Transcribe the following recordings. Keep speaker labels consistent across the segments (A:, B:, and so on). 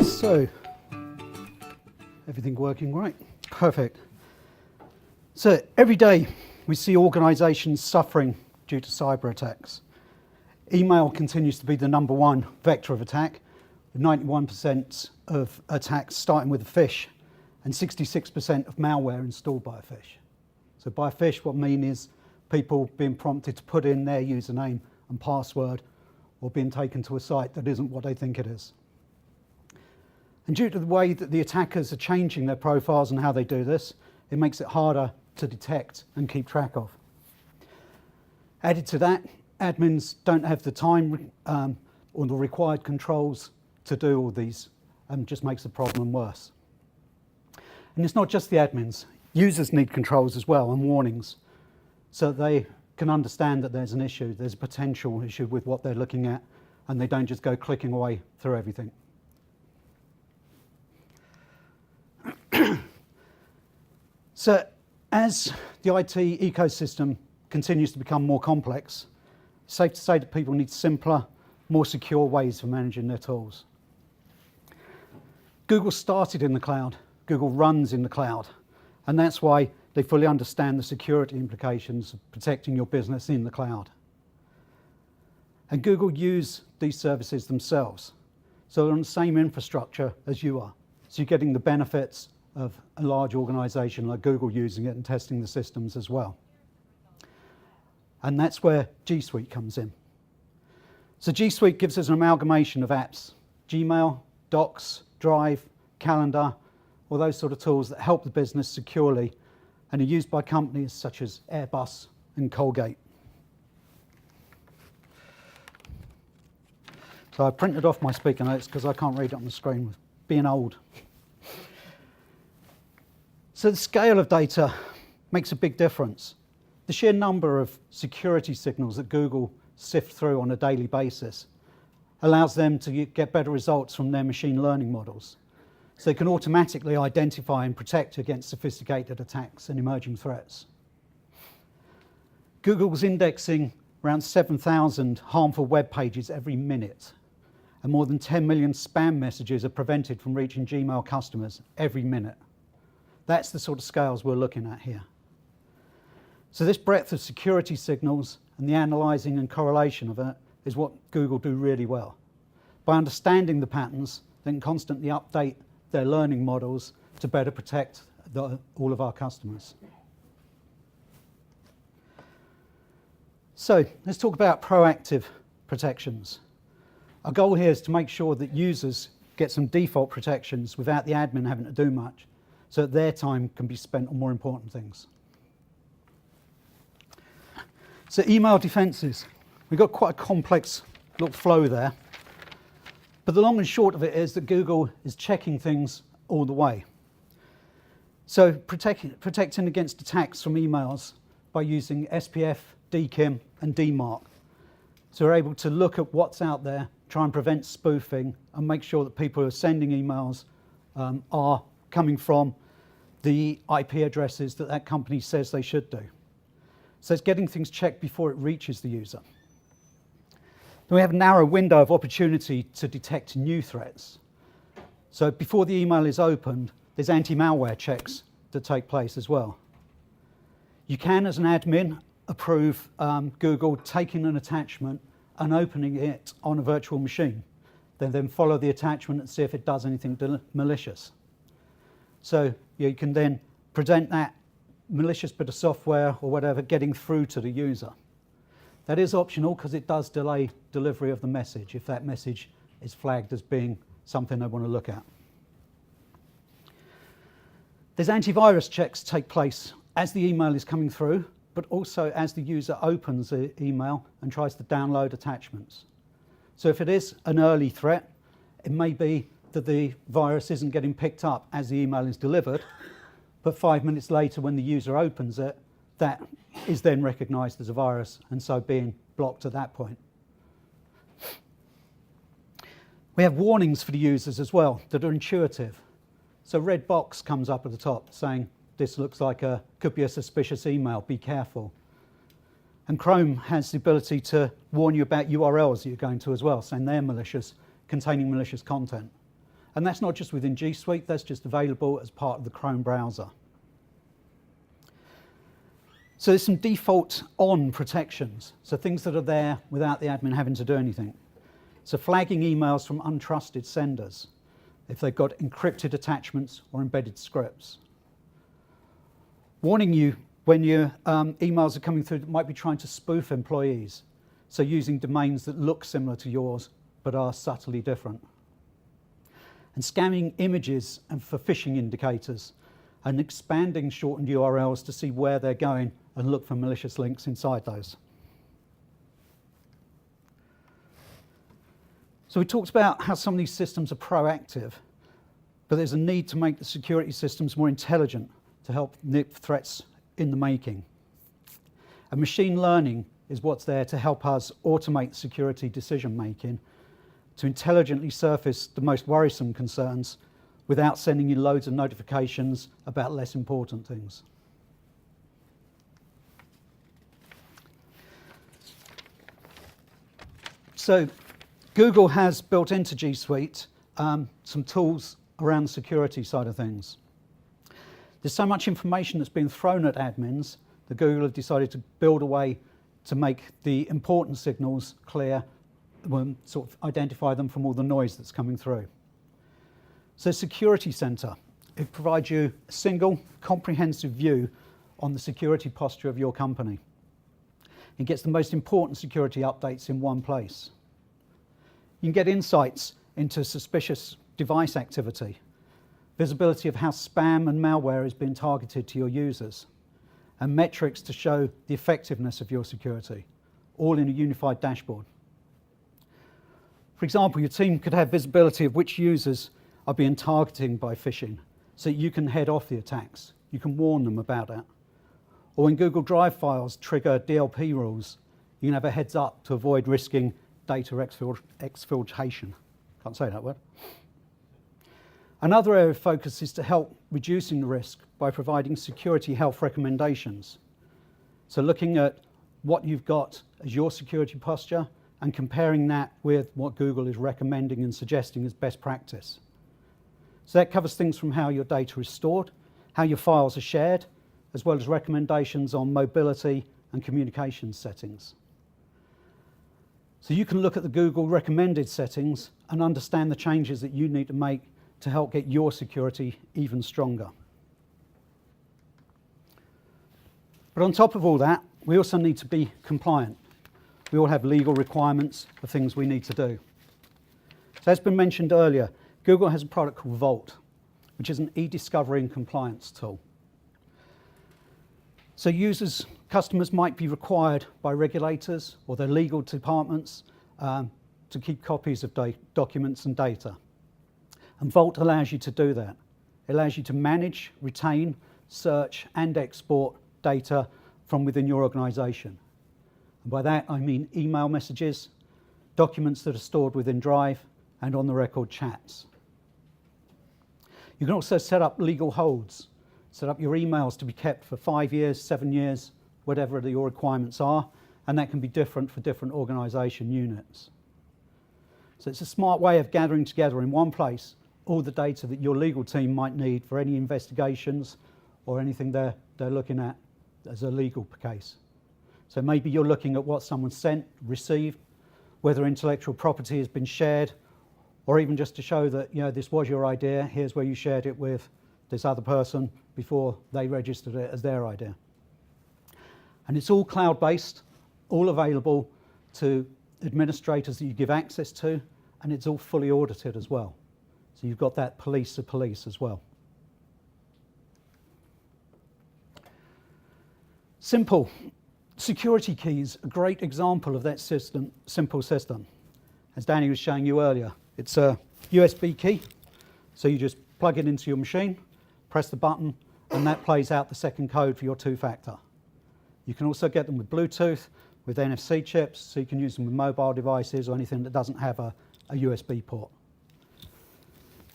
A: So, everything working right? Perfect. So, every day we see organisations suffering due to cyber attacks. Email continues to be the number one vector of attack, with 91% of attacks starting with a phish and 66% of malware installed by a phish. So by a phish, what I mean is people being prompted to put in their username and password or being taken to a site that isn't what they think it is. And due to the way that the attackers are changing their profiles and how they do this, it makes it harder to detect and keep track of. Added to that, admins don't have the time or the required controls to do all these, and just makes the problem worse. And it's not just the admins. Users need controls as well and warnings so that they can understand that there's an issue, there's a potential issue with what they're looking at, and they don't just go clicking away through everything. So as the IT ecosystem continues to become more complex, it's safe to say that people need simpler, more secure ways for managing their tools. Google started in the cloud, Google runs in the cloud, and that's why they fully understand the security implications of protecting your business in the cloud. And Google use these services themselves, so they're on the same infrastructure as you are. So you're getting the benefits of a large organization like Google using it and testing the systems as well. And that's where G Suite comes in. So G Suite gives us an amalgamation of apps, Gmail, Docs, Drive, Calendar, all those sort of tools that help the business securely and are used by companies such as Airbus and Colgate. So I printed off my speaker notes because I can't read it on the screen with being old. So the scale of data makes a big difference. The sheer number of security signals that Google sift through on a daily basis allows them to get better results from their machine learning models. So they can automatically identify and protect against sophisticated attacks and emerging threats. Google's indexing around 7,000 harmful web pages every minute, and more than 10 million spam messages are prevented from reaching Gmail customers every minute. That's the sort of scales we're looking at here. So this breadth of security signals and the analysing and correlation of it is what Google do really well. By understanding the patterns, they can constantly update their learning models to better protect all of our customers. So let's talk about proactive protections. Our goal here is to make sure that users get some default protections without the admin having to do much, so that their time can be spent on more important things. So email defenses. We've got quite a complex little flow there. But the long and short of it is that Google is checking things all the way. So protecting against attacks from emails by using SPF, DKIM, and DMARC. So we're able to look at what's out there, try and prevent spoofing, and make sure that people who are sending emails are coming from the IP addresses that that company says they should do. So it's getting things checked before it reaches the user. Then we have a narrow window of opportunity to detect new threats. So before the email is opened, there's anti-malware checks that take place as well. You can, as an admin, approve Google taking an attachment and opening it on a virtual machine. Then follow the attachment and see if it does anything malicious. So you can then present that malicious bit of software or whatever getting through to the user. That is optional because it does delay delivery of the message if that message is flagged as being something they want to look at. There's antivirus checks take place as the email is coming through, but also as the user opens the email and tries to download attachments. So if it is an early threat, it may be that the virus isn't getting picked up as the email is delivered, but 5 minutes later when the user opens it, that is then recognised as a virus and so being blocked at that point. We have warnings for the users as well that are intuitive. So a red box comes up at the top saying this looks like could be a suspicious email, be careful. And Chrome has the ability to warn you about URLs that you're going to as well, saying they're malicious, containing malicious content. And that's not just within G Suite, that's just available as part of the Chrome browser. So there's some default on protections, so things that are there without the admin having to do anything. So flagging emails from untrusted senders, if they've got encrypted attachments or embedded scripts. Warning you when your emails are coming through that might be trying to spoof employees, so using domains that look similar to yours but are subtly different. And scanning images and for phishing indicators, and expanding shortened URLs to see where they're going and look for malicious links inside those. So we talked about how some of these systems are proactive, but there's a need to make the security systems more intelligent to help nip threats in the making. And machine learning is what's there to help us automate security decision making, to intelligently surface the most worrisome concerns without sending you loads of notifications about less important things. So Google has built into G Suite some tools around the security side of things. There's so much information that's been thrown at admins that Google have decided to build a way to make the important signals clear, sort of identify them from all the noise that's coming through. So Security Center, it provides you a single comprehensive view on the security posture of your company. It gets the most important security updates in one place. You can get insights into suspicious device activity, visibility of how spam and malware is being targeted to your users, and metrics to show the effectiveness of your security, all in a unified dashboard. For example, your team could have visibility of which users are being targeted by phishing, so you can head off the attacks. You can warn them about it. Or when Google Drive files trigger DLP rules, you can have a heads up to avoid risking data exfiltration. Can't say that word. Another area of focus is to help reducing the risk by providing security health recommendations. So looking at what you've got as your security posture and comparing that with what Google is recommending and suggesting as best practice. So that covers things from how your data is stored, how your files are shared, as well as recommendations on mobility and communications settings. So you can look at the Google recommended settings and understand the changes that you need to make to help get your security even stronger. But on top of all that, we also need to be compliant. We all have legal requirements for things we need to do. So as been mentioned earlier, Google has a product called Vault, which is an e-discovery and compliance tool. So customers might be required by regulators or their legal departments to keep copies of documents and data. And Vault allows you to do that. It allows you to manage, retain, search and export data from within your organization. And by that I mean email messages, documents that are stored within Drive and on the record chats. You can also set up legal holds, set up your emails to be kept for 5 years, 7 years, whatever your requirements are, and that can be different for different organization units. So it's a smart way of gathering together in one place all the data that your legal team might need for any investigations or anything they're looking at as a legal case. So maybe you're looking at what someone sent, received, whether intellectual property has been shared, or even just to show that, you know, this was your idea, here's where you shared it with this other person before they registered it as their idea. And it's all cloud-based, all available to administrators that you give access to, and it's all fully audited as well. So you've got that police of police as well. Simple. Security keys, a great example of that system, simple system. As Danny was showing you earlier, it's a USB key, so you just plug it into your machine, press the button, and that plays out the second code for your two-factor. You can also get them with Bluetooth, with NFC chips, so you can use them with mobile devices or anything that doesn't have a USB port.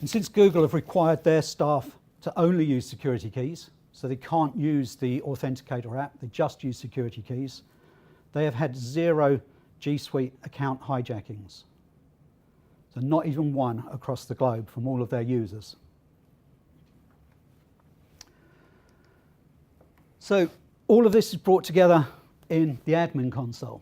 A: And since Google have required their staff to only use security keys, so they can't use the Authenticator app, they just use security keys, they have had 0 G Suite account hijackings. So not even one across the globe from all of their users. So all of this is brought together in the admin console.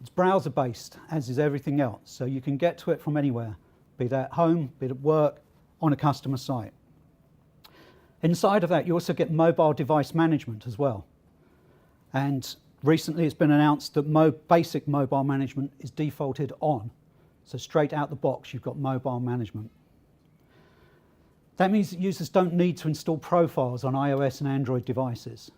A: It's browser-based, as is everything else, so you can get to it from anywhere, be that at home, be it at work, on a customer site. Inside of that, you also get mobile device management as well. And recently it's been announced that basic mobile management is defaulted on. So straight out the box, you've got mobile management. That means that users don't need to install profiles on iOS and Android devices.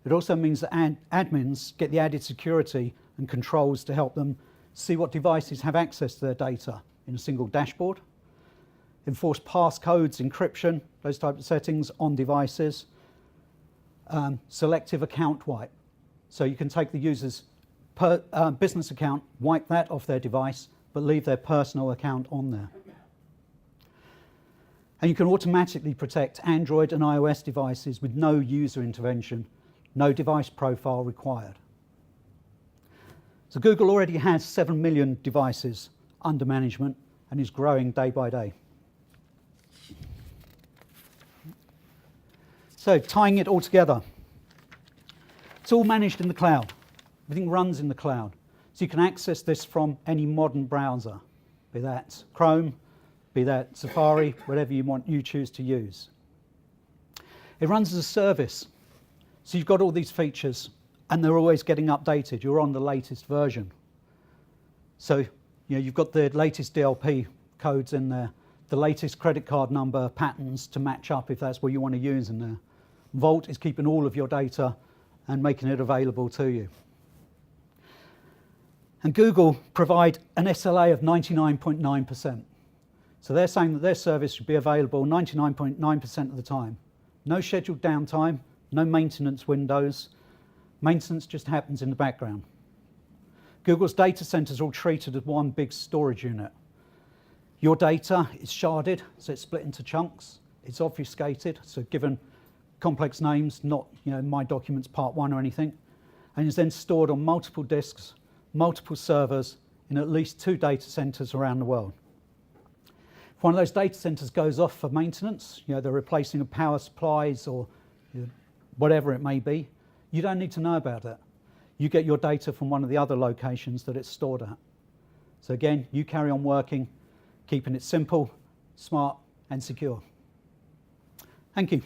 A: It also means that admins get the added security and controls to help them see what devices have access to their data in a single dashboard, enforce passcodes, encryption, those types of settings on devices, selective account wipe. So you can take the user's business account, wipe that off their device, but leave their personal account on there. And you can automatically protect Android and iOS devices with no user intervention, no device profile required. So Google already has 7 million devices under management and is growing day by day. So tying it all together, it's all managed in the cloud. Everything runs in the cloud. So you can access this from any modern browser, be that Chrome, be that Safari, whatever you choose to use. It runs as a service. So you've got all these features and they're always getting updated. You're on the latest version. So you've got the latest DLP codes in there, the latest credit card number patterns to match up if that's what you want to use in there. Vault is keeping all of your data and making it available to you. And Google provide an SLA of 99.9%. So they're saying that their service should be available 99.9% of the time. No scheduled downtime, no maintenance windows. Maintenance just happens in the background. Google's data centers are all treated as one big storage unit. Your data is sharded, so it's split into chunks. It's obfuscated, so given complex names, not my documents part 1 or anything, and is then stored on multiple disks, multiple servers in at least 2 data centers around the world. If one of those data centers goes off for maintenance, they're replacing power supplies or whatever it may be, you don't need to know about it. You get your data from one of the other locations that it's stored at. So again, you carry on working, keeping it simple, smart, and secure. Thank you.